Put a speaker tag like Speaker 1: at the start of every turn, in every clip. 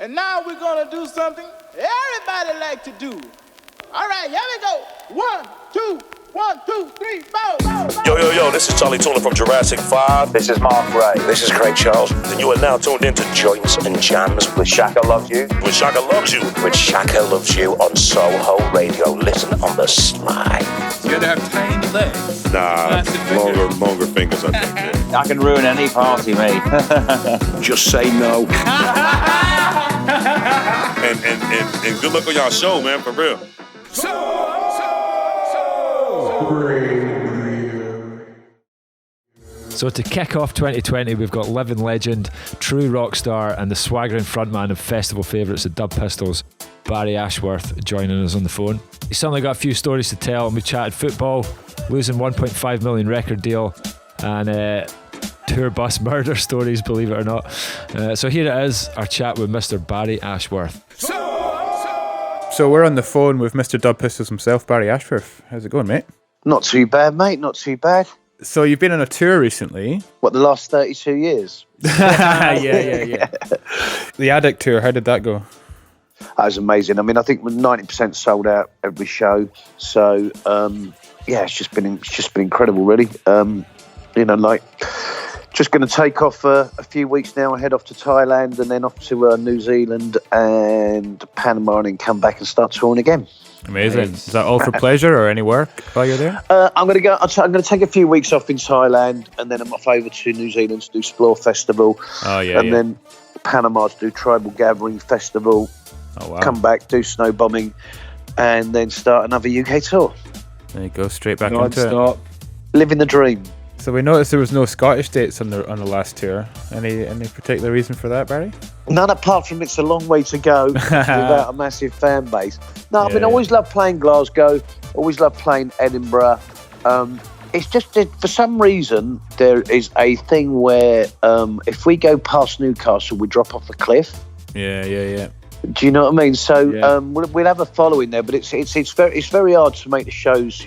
Speaker 1: And now we're gonna do something everybody like to do. All right, here we go. 1, 2, 1, 2, 3, 4.
Speaker 2: Yo, this is Charlie Tuna from Jurassic 5.
Speaker 3: This is Mark Ray.
Speaker 2: This is Craig Charles. And you are now tuned into Joints and Jams
Speaker 3: With Shaka Loves You.
Speaker 2: with Shaka Loves You.
Speaker 3: With Shaka Loves You on Soho Radio. Listen on the slide.
Speaker 4: You gotta have tiny legs.
Speaker 5: Nah, longer fingers, I think. Yeah.
Speaker 6: I can ruin any party, mate.
Speaker 3: Just say no.
Speaker 5: And good luck on y'all show, man, for real.
Speaker 7: So to kick off 2020, we've got living legend, true rock star, and the swaggering frontman of festival favourites, the Dub Pistols, Barry Ashworth, joining us on the phone. He's suddenly got a few stories to tell, and we chatted football, losing 1.5 million record deal, and tour bus murder stories, believe it or not. So here it is, our chat with Mr. Barry Ashworth.
Speaker 8: So we're on the phone with Mr. Dub Pistols himself, Barry Ashworth. How's it going, mate?
Speaker 9: Not too bad, mate. Not too bad.
Speaker 8: So you've been on a tour recently.
Speaker 9: What, the last 32 years?
Speaker 8: Yeah. The Addict tour, how did that go?
Speaker 9: That was amazing. I mean, I think we're 90% sold out every show. So, it's just been incredible, really. Just going to take off a few weeks now. I head off to Thailand and then off to New Zealand and Panama, and then come back and start touring again.
Speaker 8: Amazing. Nice. Is that all for pleasure or any work while you're there?
Speaker 9: I'm going to take a few weeks off in Thailand, and then I'm off over to New Zealand to do Explore Festival. Then Panama to do Tribal Gathering Festival.
Speaker 8: Oh, wow.
Speaker 9: Come back, do snow bombing, and then start another UK tour.
Speaker 8: There you go, straight back
Speaker 6: Non-stop.
Speaker 8: into it.
Speaker 9: Living the dream.
Speaker 8: So we noticed there was no Scottish dates on the last tour. Any particular reason for that, Barry?
Speaker 9: None, apart from it's a long way to go without a massive fan base. No, I always loved playing Glasgow, always loved playing Edinburgh. It's just that for some reason there is a thing where if we go past Newcastle, we drop off a cliff.
Speaker 8: Yeah.
Speaker 9: Do you know what I mean? So we'll have a following there, but it's very hard to make the shows,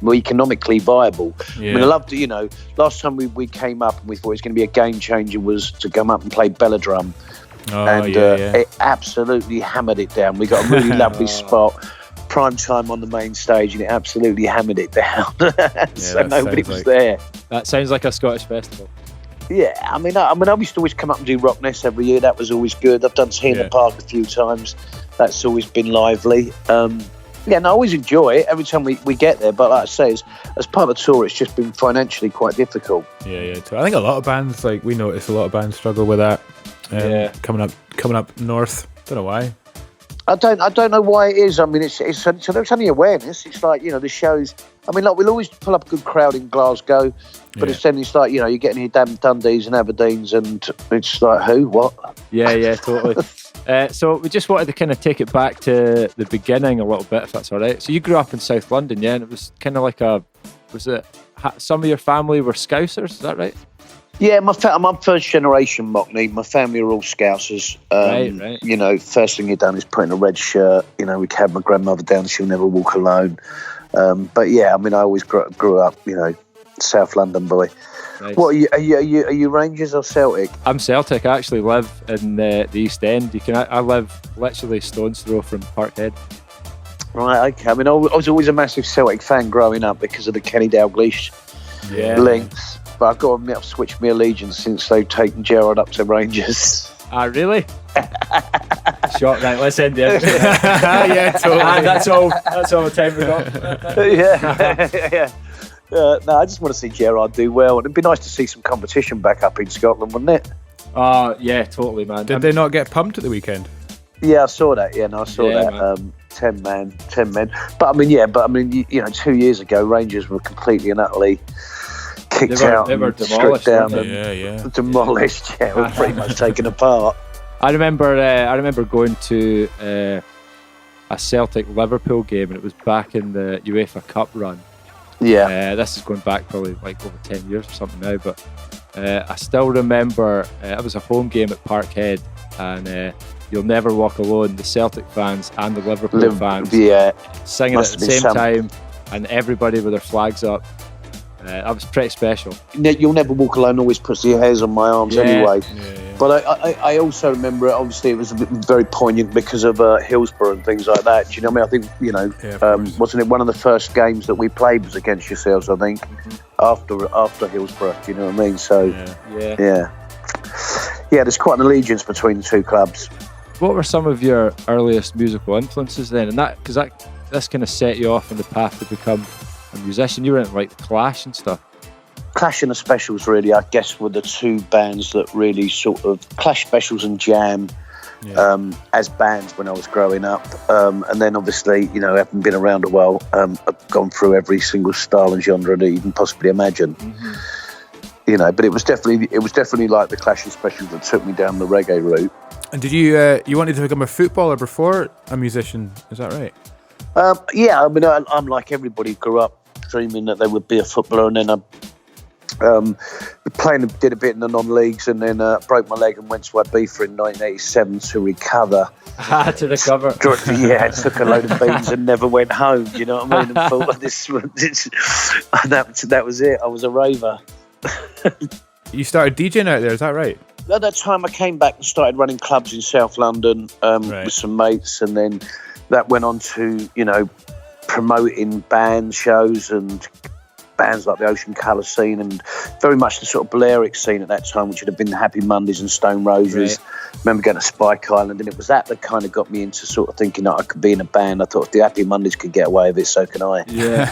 Speaker 9: more economically viable.
Speaker 8: Yeah.
Speaker 9: I mean, I loved, last time we came up and we thought it was going to be a game changer was to come up and play Belladrum. It absolutely hammered it down. We got a really lovely spot, prime time on the main stage, and it absolutely hammered it down. So nobody was there.
Speaker 6: That sounds like a Scottish festival.
Speaker 9: Yeah, I used to always come up and do Rock Nest every year. That was always good. I've done Tea in the Park a few times. That's always been lively. I always enjoy it every time we get there. But like I say, as part of the tour, it's just been financially quite difficult.
Speaker 8: Yeah. I think a lot of bands, we notice a lot of bands struggle with that. Coming up north. Don't know why.
Speaker 9: I don't know why it is. I mean, it's only awareness. It's like, the shows. I mean, we'll always pull up a good crowd in Glasgow, but it's like, you're getting your damn Dundees and Aberdeens, and it's like, who, what?
Speaker 6: Yeah, totally. So we just wanted to kind of take it back to the beginning a little bit, if that's all right. So you grew up in South London, yeah, and it was kind of like some of your family were Scousers, is that right?
Speaker 9: Yeah, I'm first generation Mockney. My family are all Scousers.
Speaker 6: Right.
Speaker 9: First thing you've done is put in a red shirt. We had my grandmother down, she'll never walk alone. I always grew up, South London boy.
Speaker 6: Nice.
Speaker 9: What are you Rangers or Celtic?
Speaker 6: I'm Celtic. I actually live in the East End. I live literally stone's throw from Parkhead.
Speaker 9: Right, okay. I was always a massive Celtic fan growing up because of the Kenny Dalglish links. But I've got to admit, I've switched my allegiance since they've taken Gerrard up to Rangers.
Speaker 6: Ah, really? Shot, right, let's end it.
Speaker 8: Yeah, totally.
Speaker 6: That's all the time we got.
Speaker 9: Yeah. I just want to see Gerrard do well. It'd be nice to see some competition back up in Scotland, wouldn't it?
Speaker 6: Yeah, totally, man.
Speaker 8: Did they not get pumped at the weekend?
Speaker 9: Yeah, I saw that. Yeah, I saw that. 10 men. But 2 years ago, Rangers were completely and utterly kicked out.
Speaker 6: They were demolished.
Speaker 9: Down
Speaker 6: Demolished.
Speaker 9: Yeah, were pretty much taken apart.
Speaker 6: I remember going to a Celtic Liverpool game, and it was back in the UEFA Cup run.
Speaker 9: Yeah.
Speaker 6: This is going back probably over 10 years or something now, but I still remember it was a home game at Parkhead, and You'll Never Walk Alone, the Celtic fans and the Liverpool fans singing at the same time, and everybody with their flags up. That was pretty special.
Speaker 9: You'll Never Walk Alone always puts your hairs on my arms anyway. But I also remember, obviously, it was very poignant because of Hillsborough and things like that. Do you know what I mean? I think, wasn't it one of the first games that we played was against yourselves, I think, after Hillsborough, do you know what I mean? So, yeah, there's quite an allegiance between the two clubs.
Speaker 6: What were some of your earliest musical influences then? And that's kind of set you off on the path to become a musician. You were in like the Clash and stuff.
Speaker 9: Clash and the Specials, really, I guess, were the two bands that really sort of Clash, Specials and Jam as bands when I was growing up. And then obviously, having been around a while, I've gone through every single style and genre that you can possibly imagine. Mm-hmm. But it was definitely like the Clash and Specials that took me down the reggae route.
Speaker 8: And did you wanted to become a footballer before a musician? Is that right?
Speaker 9: Yeah, I mean, I'm like everybody, grew up dreaming that they would be a footballer, and then I did a bit in the non-leagues, and then broke my leg and went to Ibiza in 1987 to recover.
Speaker 6: To recover.
Speaker 9: Yeah, took a load of beans and never went home. Do you know what I mean? And thought that was it. I was a raver.
Speaker 8: You started DJing out there, is that right?
Speaker 9: At that time, I came back and started running clubs in South London with some mates, and then that went on to promoting band shows and bands like the Ocean Colour scene, and very much the sort of Balearic scene at that time, which would have been the Happy Mondays and Stone Roses. Right. Remember going to Spike Island, and it was that kind of got me into sort of thinking that I could be in a band. I thought if the Happy Mondays could get away with it, so can I.
Speaker 6: Yeah.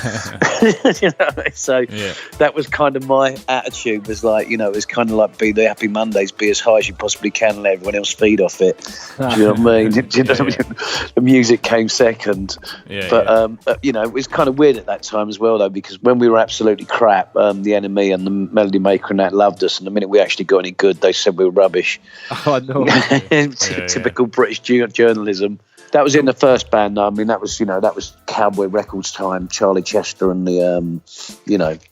Speaker 9: That was kind of my attitude, was like, it was kind of like be the Happy Mondays, be as high as you possibly can and let everyone else feed off it. Do you know what I mean? The music came second. But it was kind of weird at that time as well, though, because when we were absolutely crap, the Enemy and the Melody Maker and that loved us, and the minute we actually got any good, they said we were rubbish.
Speaker 6: Oh no.
Speaker 9: Typical British journalism. That was in the first band. I mean, that was Cowboy Records time. Charlie Chester and the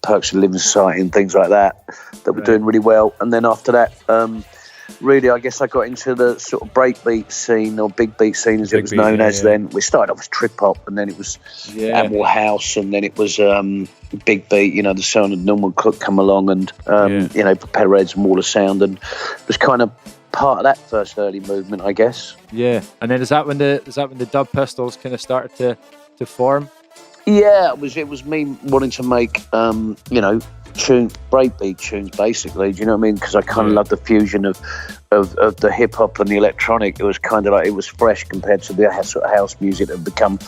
Speaker 9: Perks of Living Society and things like that were doing really well. And then after that, really, I guess I got into the sort of breakbeat scene, or big beat scene as it was known as then. We started off as trip hop, and then it was Admiral House, and then it was big beat. The sound of Norman Cook come along, and Propeller Heads and Wall of Sound, and it was kind of part of that first early movement, I guess. Yeah.
Speaker 6: And then is that when the Dub Pistols kind of started to form?
Speaker 9: Yeah, it was me wanting to make breakbeat tunes, basically. Do you know what I mean? Because I kind of love the fusion of the hip hop and the electronic. It was kind of like, it was fresh compared to the sort of house music that had become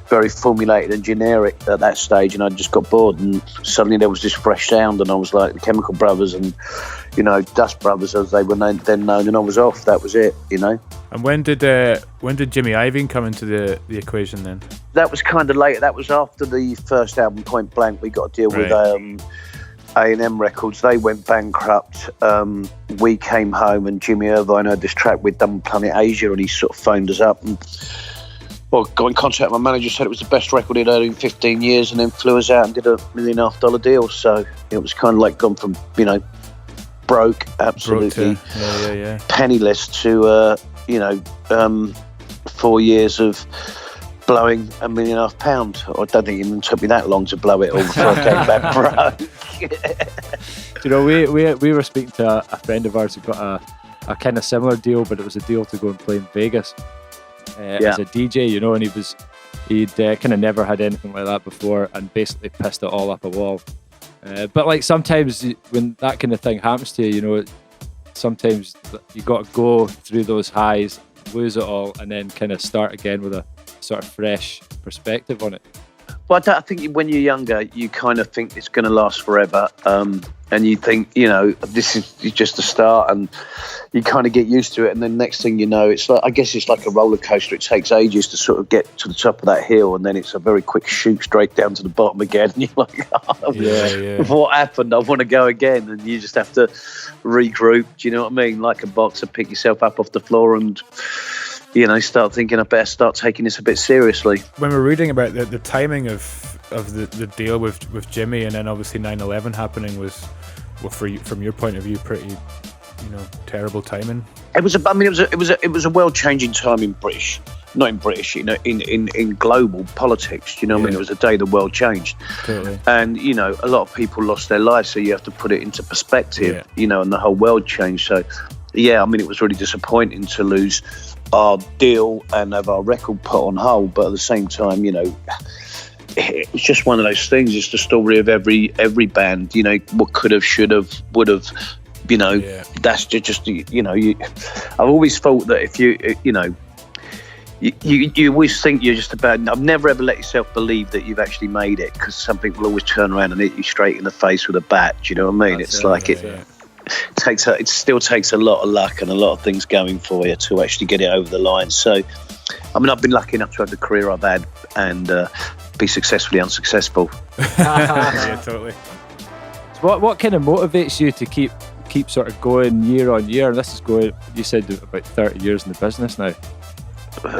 Speaker 9: very formulated and generic at that stage. And I just got bored, and suddenly there was this fresh sound, and I was like the Chemical Brothers and Dust Brothers as they were then known, and I was off. That was it.
Speaker 8: And when did Jimmy Iovine come into the equation then?
Speaker 9: That was kind of later. That was after the first album, Point Blank. We got a deal with A&M Records. They went bankrupt. We came home, and Jimmy Irvine heard this track we'd done with Planet Asia, and he sort of phoned us up and got in contact with my manager, said it was the best record he'd heard in 15 years, and then flew us out and did a $1.5 million deal. So it was kind of like gone from broke, absolutely penniless to 4 years of blowing £1.5 million. I don't think it even took me that long to blow it all before I came back broke.
Speaker 6: We were speaking to a friend of ours who got a kind of similar deal, but it was a deal to go and play in Vegas as a DJ, and he'd kind of never had anything like that before, and basically pissed it all up a wall. But like sometimes when that kind of thing happens to you, sometimes you got to go through those highs, lose it all, and then kind of start again with a sort of fresh perspective on it.
Speaker 9: Well, I think when you're younger, you kind of think it's going to last forever, and you think, this is just the start, and you kind of get used to it, and then next thing you know, it's like, I guess it's like a roller coaster. It takes ages to sort of get to the top of that hill, and then it's a very quick shoot straight down to the bottom again, and you're like, what happened? I want to go again, and you just have to regroup. Do you know what I mean? Like a boxer, pick yourself up off the floor and start thinking I better start taking this a bit seriously.
Speaker 8: When we're reading about the timing of the deal with Jimmy, and then obviously 9/11 happening was, from your point of view, pretty terrible timing.
Speaker 9: It was a world-changing time in global politics. I mean, it was a day the world changed.
Speaker 8: Totally.
Speaker 9: And a lot of people lost their lives, so you have to put it into perspective. And the whole world changed. So yeah, I mean, it was really disappointing to lose our deal and have our record put on hold. But at the same time, you know, it was just one of those things. It's the story of every band. You know, what could have, should have, would have. You know, that's just you know. I've always thought that if you know. You always think you're just about. I've never ever let yourself believe that you've actually made it, because some people always turn around and hit you straight in the face with a bat. Do you know what I mean? It's like it still takes a lot of luck and a lot of things going for you to actually get it over the line. So, I mean, I've been lucky enough to have the career I've had and be successfully unsuccessful.
Speaker 8: Yeah, totally.
Speaker 6: So what kind of motivates you to keep sort of going year on year? This is going. You said about 30 years in the business now.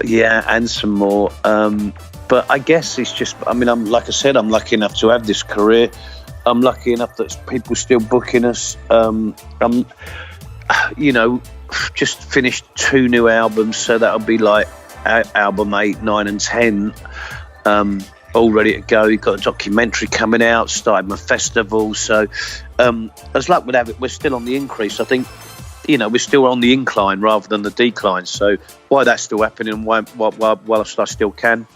Speaker 9: Yeah, and some more. But I guess it's just, I mean, I'm like I said, I'm lucky enough to have this career. I'm lucky enough that people still booking us. I'm, you know, just finished 2 new albums, so that'll be like album 8, 9 and 10, all ready to go. You've got a documentary coming out, started my festival. So as luck would have it, we're still on the increase. I think, you know, we're still on the incline rather than the decline. So why that's still happening and whilst I still can,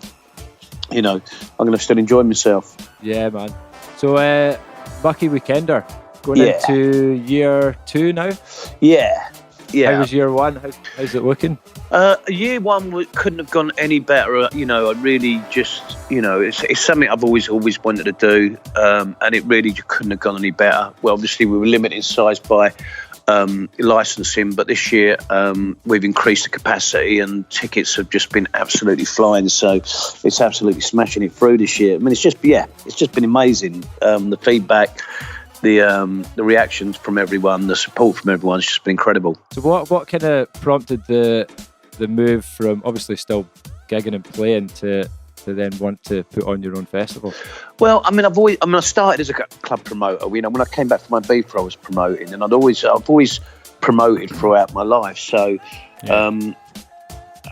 Speaker 9: you know, I'm going to still enjoy myself.
Speaker 6: Yeah, man. So, Lucky Weekender, going into year 2 now?
Speaker 9: Yeah.
Speaker 6: How was year 1? How's it looking?
Speaker 9: Year 1 couldn't have gone any better. You know, I really just, you know, it's something I've always wanted to do, and it really just couldn't have gone any better. Well, obviously we were limited in size by licensing, but this year we've increased the capacity and tickets have just been absolutely flying. So it's absolutely smashing it through this year. I mean, it's just been amazing. The feedback, the reactions from everyone, the support from everyone's just been incredible.
Speaker 6: So what kind of prompted the move from obviously still gigging and playing to then want to put on your own festival? Well, I mean, I started as a club promoter. You know, when I came back from Ibiza, I was promoting, and I've always promoted throughout my life. So,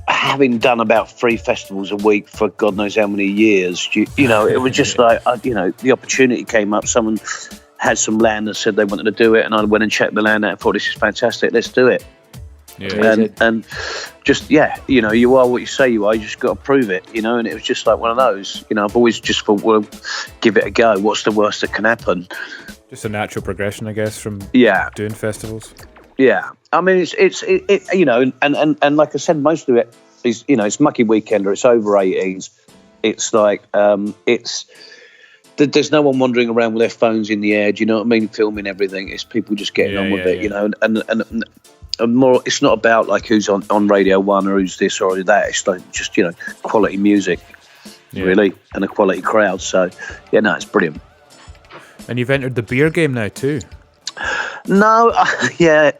Speaker 6: having done about 3 festivals a week for God knows how many years, you know, it was just like, you know, the opportunity came up. Someone had some land and said they wanted to do it, and I went and checked the land out and thought, this is fantastic, let's do it. Yeah. And just, you know, you are what you say you are, you just got to prove it, you know, and it was just like one of those, you know, I've always just thought, well, give it a go, what's the worst that can happen?
Speaker 8: Just a natural progression, I guess, from doing festivals.
Speaker 9: Yeah, I mean, it's you know, and like I said, most of it is, you know, it's Mucky Weekender, it's over 18s, it's like, there's no one wandering around with their phones in the air, do you know what I mean, filming everything, it's people just getting on with it, you know, and more, it's not about like who's on Radio 1 or who's this or that. It's like just, you know, quality music, really, and a quality crowd. So, yeah, no, it's brilliant.
Speaker 8: And you've entered the beer game now too.
Speaker 9: No,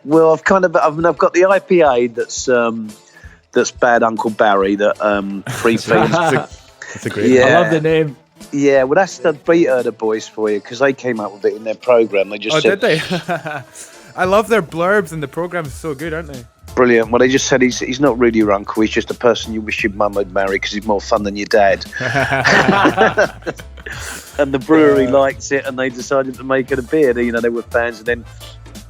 Speaker 9: well, I've got the IPA that's Bad Uncle Barry. That Free Fiends.
Speaker 8: That's a great.
Speaker 6: I love the name.
Speaker 9: Yeah, well, that's the Beat the Boys for you, because they came up with it in their program. They just said,
Speaker 8: did they? I love their blurbs, and the program's so good, aren't they?
Speaker 9: Brilliant. Well, they just said he's not really your uncle. He's just a person you wish your mum would marry because he's more fun than your dad. And the brewery liked it, and they decided to make it a beer. You know, they were fans, and then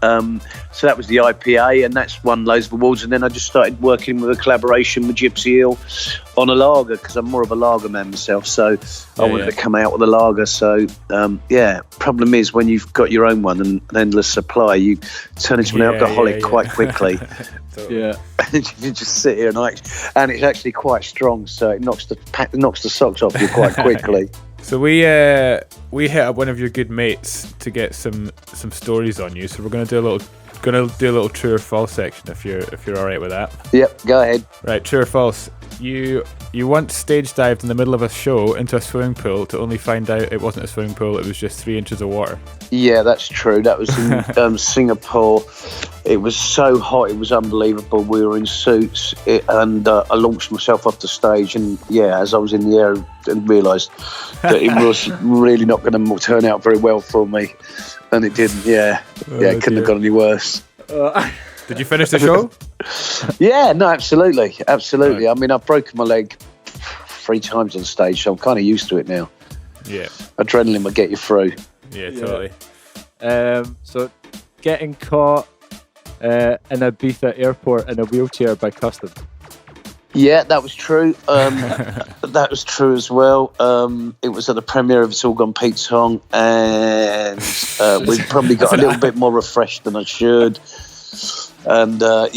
Speaker 9: so that was the IPA, and that's won loads of awards. And then I just started working with a collaboration with Gypsy Hill on a lager, because I'm more of a lager man myself. So I wanted to come out with a lager. So problem is when you've got your own one and an endless supply, you turn into an alcoholic quite quickly.
Speaker 8: Totally.
Speaker 9: You just sit here and it's actually quite strong, so it knocks the socks off you quite quickly.
Speaker 8: So we hit up one of your good mates to get some stories on you. So we're gonna do a little true or false section if you're all right with that.
Speaker 9: Yep, go ahead.
Speaker 8: Right, true or false? You once stage dived in the middle of a show into a swimming pool to only find out it wasn't a swimming pool, it was just 3 inches of water.
Speaker 9: Yeah, that's true. That was in Singapore. It was so hot, it was unbelievable. We were in suits, and I launched myself off the stage, and as I was in the air and realised that it was really not going to turn out very well for me, and it didn't. It couldn't have gone any worse.
Speaker 8: Did you finish the show?
Speaker 9: Yeah, no, absolutely.
Speaker 8: Right.
Speaker 9: I mean, I've broken my leg 3 times on stage, so I'm kind of used to it now.
Speaker 8: Yeah.
Speaker 9: Adrenaline will get you through.
Speaker 8: Yeah, totally.
Speaker 6: So getting caught in Ibiza airport in a wheelchair by custom.
Speaker 9: Yeah, that was true. That was true as well. It was at the premiere of It's All Gone Pete song, and we probably got a little bit more refreshed than I should. And I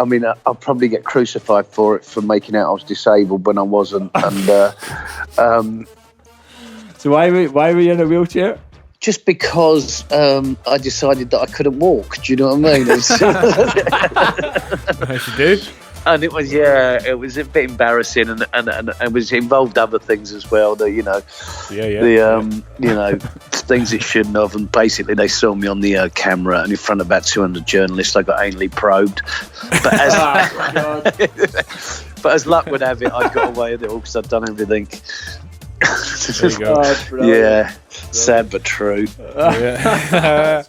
Speaker 9: mean, I'll probably get crucified for it, for making out I was disabled when I wasn't. And
Speaker 6: so why were you in a wheelchair?
Speaker 9: Just because I decided that I couldn't walk. Do you know what I mean?
Speaker 8: As you do.
Speaker 9: And it was a bit embarrassing, and it was involved other things as well. That things it shouldn't have. And basically, they saw me on the camera, and in front of about 200 journalists, I got anally probed. But as luck would have it, I got away with it all because I'd done everything.
Speaker 8: There you go.
Speaker 9: Yeah, sad but true.
Speaker 8: Yeah.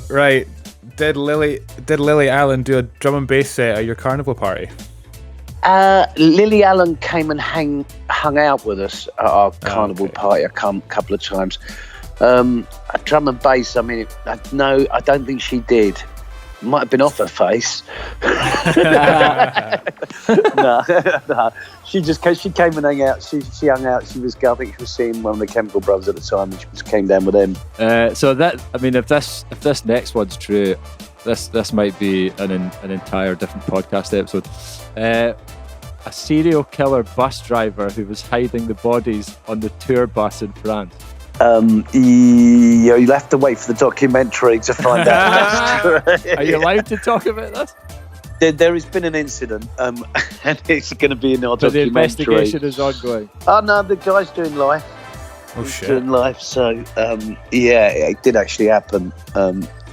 Speaker 8: Right. Did Lily Allen do a drum and bass set at your carnival party?
Speaker 9: Lily Allen came and hung out with us at our carnival party a couple of times. A drum and bass, I mean, no, I don't think she did. Might have been off her face. No. She came and hung out. She hung out. I think she was seeing one of the Chemical Brothers at the time, and she just came down with them.
Speaker 6: So that, I mean, if this next one's true, this might be an entire different podcast episode. A serial killer bus driver who was hiding the bodies on the tour bus in France.
Speaker 9: You'll have to wait for the documentary to find out.
Speaker 6: Are you allowed to talk about this?
Speaker 9: There has been an incident, and it's going to be in our documentary.
Speaker 6: The investigation is ongoing.
Speaker 9: Oh no, the guy's doing life.
Speaker 8: Oh shit!
Speaker 9: Doing life. So it did actually happen.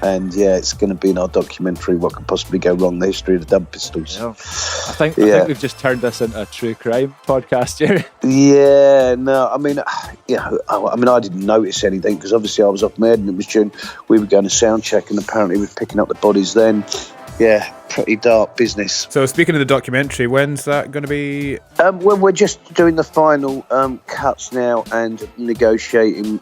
Speaker 9: And it's going to be in our documentary. What could possibly go wrong? The history of the Dub Pistols.
Speaker 6: Yeah. I think we've just turned this into a true crime podcast here.
Speaker 9: Yeah, no, I mean, I didn't notice anything because obviously I was off my head, and it was June. We were going to sound check, and apparently we were picking up the bodies then. Yeah, pretty dark business.
Speaker 8: So speaking of the documentary, when's that going to be?
Speaker 9: Well, we're just doing the final cuts now and negotiating.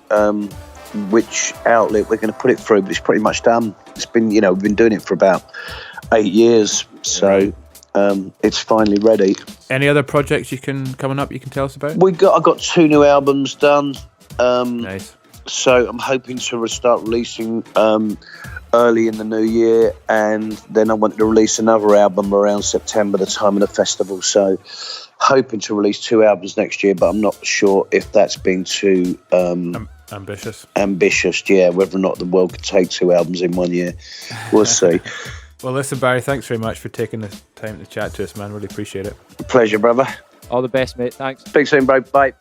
Speaker 9: Which outlet we're going to put it through, but it's pretty much done. It's been, we've been doing it for about 8 years, so it's finally ready.
Speaker 8: Any other projects coming up you can tell us about?
Speaker 9: I got 2 new albums done.
Speaker 8: Nice.
Speaker 9: So I'm hoping to start releasing early in the new year, and then I want to release another album around September, the time of the festival. So hoping to release 2 albums next year, but I'm not sure if that's been too
Speaker 8: ambitious,
Speaker 9: whether or not the world could take 2 albums in 1 year. We'll see.
Speaker 8: Well, listen, Barry, thanks very much for taking the time to chat to us, man. Really appreciate it.
Speaker 9: Pleasure, brother.
Speaker 6: All the best, mate. Thanks.
Speaker 9: Speak soon, bro. Bye.